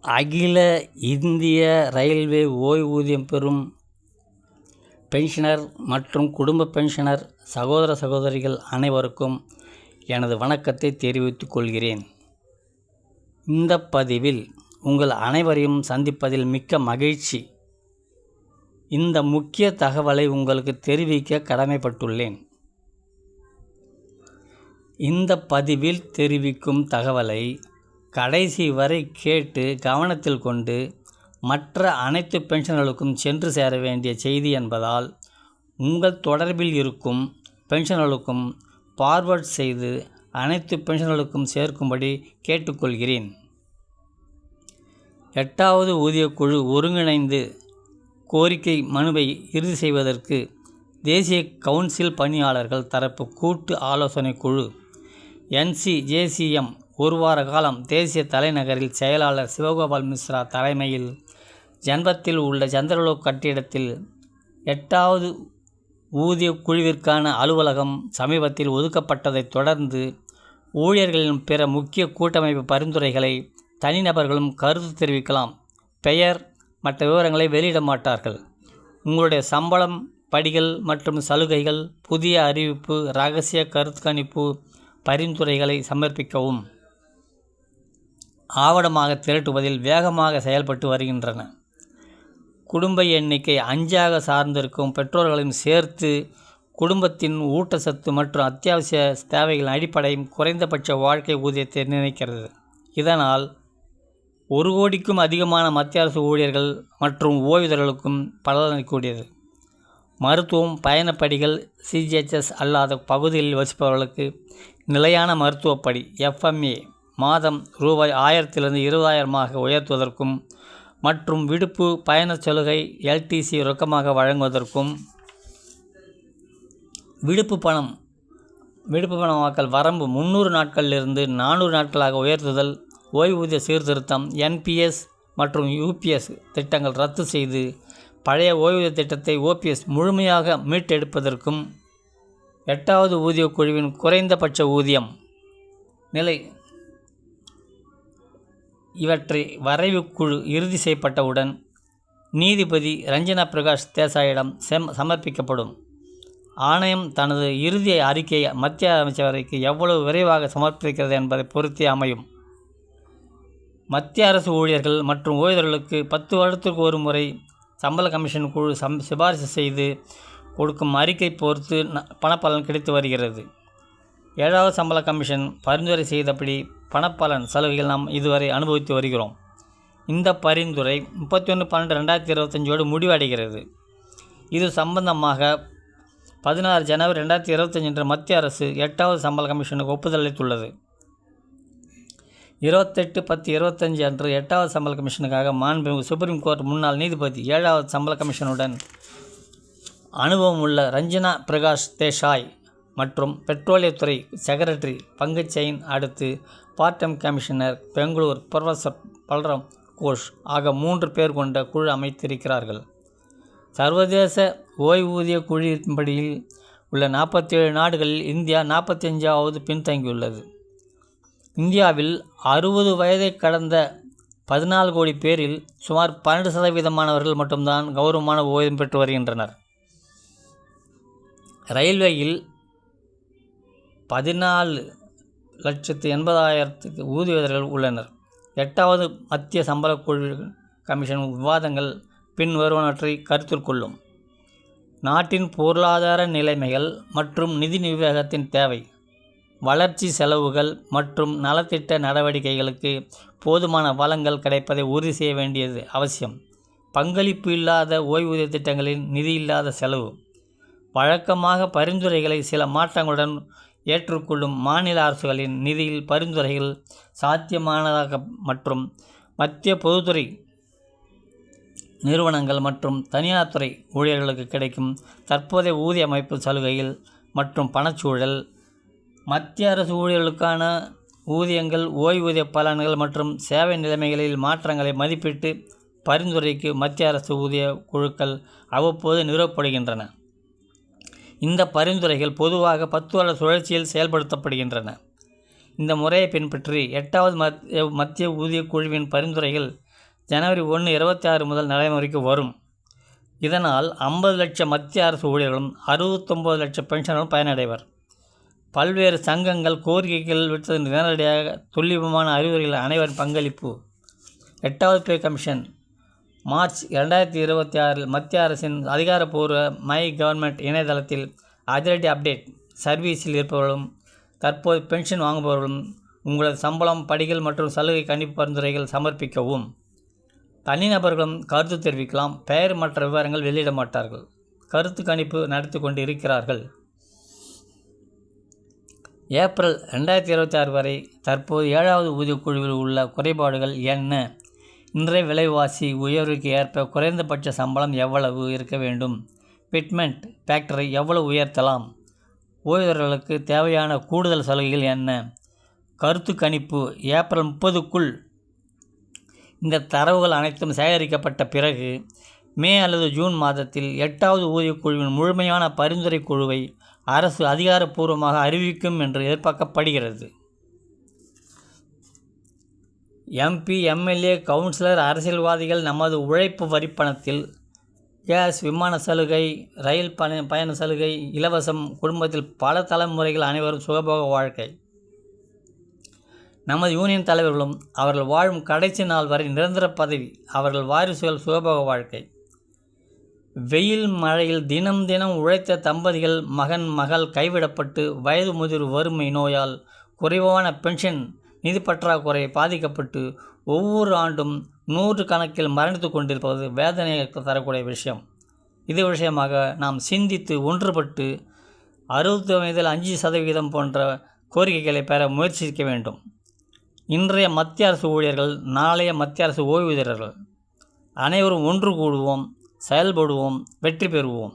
அகில இந்திய ரயில்வே ஓய்வூதியம் பெறும் பென்ஷனர் மற்றும் குடும்ப பென்ஷனர் சகோதர சகோதரிகள் அனைவருக்கும் எனது வணக்கத்தை தெரிவித்துக் கொள்கிறேன். இந்த பதிவில் உங்கள் அனைவரையும் சந்திப்பதில் மிக்க மகிழ்ச்சி. இந்த முக்கிய தகவலை உங்களுக்கு தெரிவிக்க கடமைப்பட்டுள்ளேன். இந்த பதிவில் தெரிவிக்கும் தகவலை கடைசி வரை கேட்டு கவனத்தில் கொண்டு மற்ற அனைத்து பென்ஷன்களுக்கும் சென்று சேர வேண்டிய செய்தி என்பதால் உங்கள் தொடர்பில் இருக்கும் பென்ஷன்களுக்கும் ஃபார்வர்ட் செய்து அனைத்து பென்ஷன்களுக்கும் சேர்க்கும்படி கேட்டுக்கொள்கிறேன். 8வது ஊதியக்குழு ஒருங்கிணைந்து கோரிக்கை மனுவை இறுதி செய்வதற்கு தேசிய கவுன்சில் பணியாளர்கள் தரப்பு கூட்டு ஆலோசனை குழு NCJCM ஒரு வார காலம் தேசிய தலைநகரில் செயலாளர் சிவகோபால் மிஸ்ரா தலைமையில் ஜன்பத்தில் உள்ள சந்திரலோக் கட்டிடத்தில் 8வது ஊதிய குழுவிற்கான அலுவலகம் சமீபத்தில் ஒதுக்கப்பட்டதைத் தொடர்ந்து ஊழியர்களின் பிற முக்கிய கூட்டமைப்பு பரிந்துரைகளை தனிநபர்களும் கருத்து தெரிவிக்கலாம். பெயர் மற்ற விவரங்களை வெளியிட மாட்டார்கள். உங்களுடைய சம்பளம், படிகள் மற்றும் சலுகைகள், புதிய அறிவிப்பு, இரகசிய கருத்து கணிப்பு பரிந்துரைகளை சமர்ப்பிக்கவும் ஆவணமாக திரட்டுவதில் வேகமாக செயல்பட்டு வருகின்றன. குடும்ப எண்ணிக்கை 5ஆக சார்ந்திருக்கும் பெற்றோர்களையும் சேர்த்து குடும்பத்தின் ஊட்டச்சத்து மற்றும் அத்தியாவசிய தேவைகளின் அடிப்படையும் குறைந்தபட்ச வாழ்க்கை ஊதியத்தை நிர்ணயிக்கிறது. இதனால் 1 கோடிக்கும் அதிகமான மத்திய அரசு ஊழியர்கள் மற்றும் ஓய்வூதியர்களுக்கும் பலனளிக்கக்கூடியது. மருத்துவம், பயணப்படிகள், CGHS அல்லாத பகுதிகளில் வசிப்பவர்களுக்கு நிலையான மருத்துவப்படி FMA மாதம் ரூபாய் 1000 20,000 உயர்த்துவதற்கும் மற்றும் விடுப்பு பயணச் சலுகை LTC ரொக்கமாக வழங்குவதற்கும் விடுப்பு பணமாக்கல் வரம்பு 300 நாட்களிலிருந்து 400 நாட்களாக உயர்த்துதல், ஓய்வூதிய சீர்திருத்தம், NPS மற்றும் UPS திட்டங்கள் ரத்து செய்து பழைய ஓய்வூதிய திட்டத்தை OPS முழுமையாக மீட்டெடுப்பதற்கும் 8வது ஊதிய குழுவின் குறைந்தபட்ச ஊதியம் நிலை இவற்றை வரைவு குழு இறுதி செய்யப்பட்டவுடன் நீதிபதி ரஞ்சனா பிரகாஷ் தேசாயிடம் சமர்ப்பிக்கப்படும். ஆணையம் தனது இறுதி அறிக்கையை மத்திய அமைச்சரவைக்கு எவ்வளவு விரைவாக சமர்ப்பிக்கிறது என்பதை பொறுத்தே அமையும். மத்திய அரசு ஊழியர்கள் மற்றும் ஓய்வூதியர்களுக்கு 10 வருடத்திற்கு ஒரு முறை சம்பள கமிஷன் குழு சிபாரிசு செய்து கொடுக்கும் அறிக்கை பொறுத்து பணப்பலன் கிடைத்து வருகிறது. 7வது சம்பள கமிஷன் பரிந்துரை செய்தபடி பணப்பலன் சலுகைகள் நாம் இதுவரை அனுபவித்து வருகிறோம். இந்த பரிந்துரை 31/12/2025 முடிவடைகிறது. இது சம்பந்தமாக 16 ஜனவரி 2025 அன்று மத்திய அரசு 8வது சம்பள கமிஷனுக்கு ஒப்புதல் அளித்துள்ளது. 28/10/25 அன்று 8வது சம்பள கமிஷனுக்காக மாண்புமிகு சுப்ரீம் கோர்ட் முன்னாள் நீதிபதி 7வது சம்பள கமிஷனுடன் அனுபவம் உள்ள ரஞ்சனா பிரகாஷ் தேசாய் மற்றும் பெட்ரோலியத்துறை செக்ரட்டரி பங்கஜ் செயின் அடுத்து part time commissioner Bangalore professor Balram Ghosh ஆக 3 பேர் கொண்ட குழு அமைத்திருக்கிறார்கள். சர்வதேச ஓய்வூதிய குழுவின்படியில் உள்ள 47 நாடுகளில் இந்தியா 45வது பின்தங்கியுள்ளது. இந்தியாவில் 60 வயதை கடந்த 14 கோடி பேரில் சுமார் 12% மட்டும்தான் கௌரவமான ஓய்வு பெற்று வருகின்றனர். ரயில்வேயில் 14,80,000 ஊதியர்கள் உள்ளனர். 8வது மத்திய சம்பள குழு கமிஷன் விவாதங்கள் பின்வருவனவற்றை கருத்தில் கொள்ளும். நாட்டின் பொருளாதார நிலைமைகள் மற்றும் நிதி நிர்வாகத்தின் தேவை, வளர்ச்சி செலவுகள் மற்றும் நலத்திட்ட நடவடிக்கைகளுக்கு போதுமான வளங்கள் கிடைப்பதை உறுதி செய்ய வேண்டியது அவசியம். பங்களிப்பு இல்லாத ஓய்வூதிய திட்டங்களின் நிதி இல்லாத செலவு, வழக்கமாக பரிந்துரைகளை சில மாற்றங்களுடன் ஏற்றுக்கொள்ளும் மாநில அரசுகளின் நிதியில் பரிந்துரைகள் சாத்தியமானதாக மற்றும் மத்திய பொதுத்துறை நிறுவனங்கள் மற்றும் தனியார் துறை ஊழியர்களுக்கு கிடைக்கும் தற்போதைய ஊதிய அமைப்பு சலுகைகள் மற்றும் பணச்சூழல், மத்திய அரசு ஊழியர்களுக்கான ஊதியங்கள், ஓய்வூதிய பலன்கள் மற்றும் சேவை நிலைமைகளில் மாற்றங்களை மதிப்பிட்டு பரிந்துரைக்கு மத்திய அரசு ஊதிய குழுக்கள் அவ்வப்போது நிறுவப்படுகின்றன. இந்த பரிந்துரைகள் பொதுவாக 10 வருட சுழற்சியில் செயல்படுத்தப்படுகின்றன. இந்த முறையை பின்பற்றி 8வது மத்திய ஊதிய குழுவின் பரிந்துரைகள் ஜனவரி 1, 26 முதல் நடைமுறைக்கு வரும். இதனால் 50 லட்சம் மத்திய அரசு ஊழியர்களும் 69 லட்சம் பென்ஷனரும் பயனடைவர். பல்வேறு சங்கங்கள் கோரிக்கைகள் விடுத்தது நேரடியாக துல்லியமான அறிவுரைகள் அனைவரின் பங்களிப்பு. 8வது பே கமிஷன் மார்ச் 2026 மத்திய அரசின் அதிகாரப்பூர்வ மை கவர்மெண்ட் இணையதளத்தில் அதிரடி அப்டேட். சர்வீஸில் இருப்பவர்களும் தற்போது பென்ஷன் வாங்குபவர்களும் உங்களது சம்பளம், படிகள் மற்றும் சலுகை கணிப்பு பரிந்துரைகள் சமர்ப்பிக்கவும். தனிநபர்களும் கருத்து தெரிவிக்கலாம். பெயர் மற்ற விவரங்கள் வெளியிட மாட்டார்கள். கருத்து கணிப்பு நடத்தி கொண்டு இருக்கிறார்கள். ஏப்ரல் 2026 வரை தற்போது 7வது ஊதியக்குழுவில் உள்ள குறைபாடுகள் என்ன? இன்றைய விலைவாசி உயர்வுக்கு ஏற்ப குறைந்தபட்ச சம்பளம் எவ்வளவு இருக்க வேண்டும்? ஃபிட்மெண்ட் ஃபேக்டரை எவ்வளவு உயர்த்தலாம்? ஓய்வூதியர்களுக்கு தேவையான கூடுதல் சலுகைகள் என்ன? கருத்து கணிப்பு ஏப்ரல் 30க்குள் இந்த தரவுகள் அனைத்தும் சேகரிக்கப்பட்ட பிறகு மே அல்லது ஜூன் மாதத்தில் 8வது ஊதியக்குழுவின் முழுமையான பரிந்துரை குழுவை அரசு அதிகாரப்பூர்வமாக அறிவிக்கும் என்று எதிர்பார்க்கப்படுகிறது. MP, MLA, கவுன்சிலர், அரசியல்வாதிகள் நமது உழைப்பு வரிப்பணத்தில் கேஸ், விமான சலுகை, ரயில் பயண சலுகை இலவசம், குடும்பத்தில் பல தலைமுறைகள் அனைவரும் சுகபோக வாழ்க்கை. நமது யூனியன் தலைவர்களும் அவர்கள் வாழும் கடைசி நாள் வரை நிரந்தர பதவி, அவர்கள் வாரிசுகள் சுகபோக வாழ்க்கை. வெயில் மழையில் தினம் தினம் உழைத்த தம்பதிகள், மகன் மகள் கைவிடப்பட்டு வயது முதிர்வு, வறுமை, நோயால் குறைவான பென்ஷன், நிதி பற்றாக்குறை பாதிக்கப்பட்டு ஒவ்வொரு ஆண்டும் 100 கணக்கில் மரணித்து கொண்டிருப்பது வேதனையை தரக்கூடிய விஷயம். இது விஷயமாக நாம் சிந்தித்து ஒன்றுபட்டு 65% போன்ற கோரிக்கைகளை பெற முயற்சிக்க வேண்டும். இன்றைய மத்திய அரசு ஊழியர்கள் நாளைய மத்திய அரசு ஓய்வூதியர்கள். அனைவரும் ஒன்று கூடுவோம், செயல்படுவோம், வெற்றி பெறுவோம்.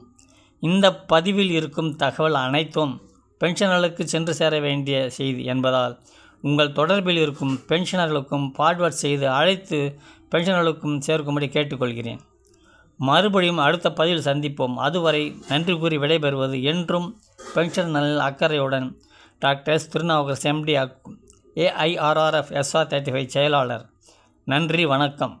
இந்த பதிவில் இருக்கும் தகவல் அனைத்தும் பென்ஷனர்களுக்கு சென்று சேர வேண்டிய செய்தி என்பதால் உங்கள் தொடர்பில் இருக்கும் பென்ஷனர்களுக்கும் ஃபார்வர்ட் செய்து அழைத்து பென்ஷனர்களுக்கும் சேர்க்கும்படி கேட்டுக்கொள்கிறேன். மறுபடியும் அடுத்த பதிவில் சந்திப்போம். அதுவரை நன்றி கூறி விடைபெறுவது என்றும் பென்ஷன் நலனில் அக்கறையுடன் doctor S. Thirunavukkarasu, MD, AIRRF SR 35 செயலாளர். நன்றி, வணக்கம்.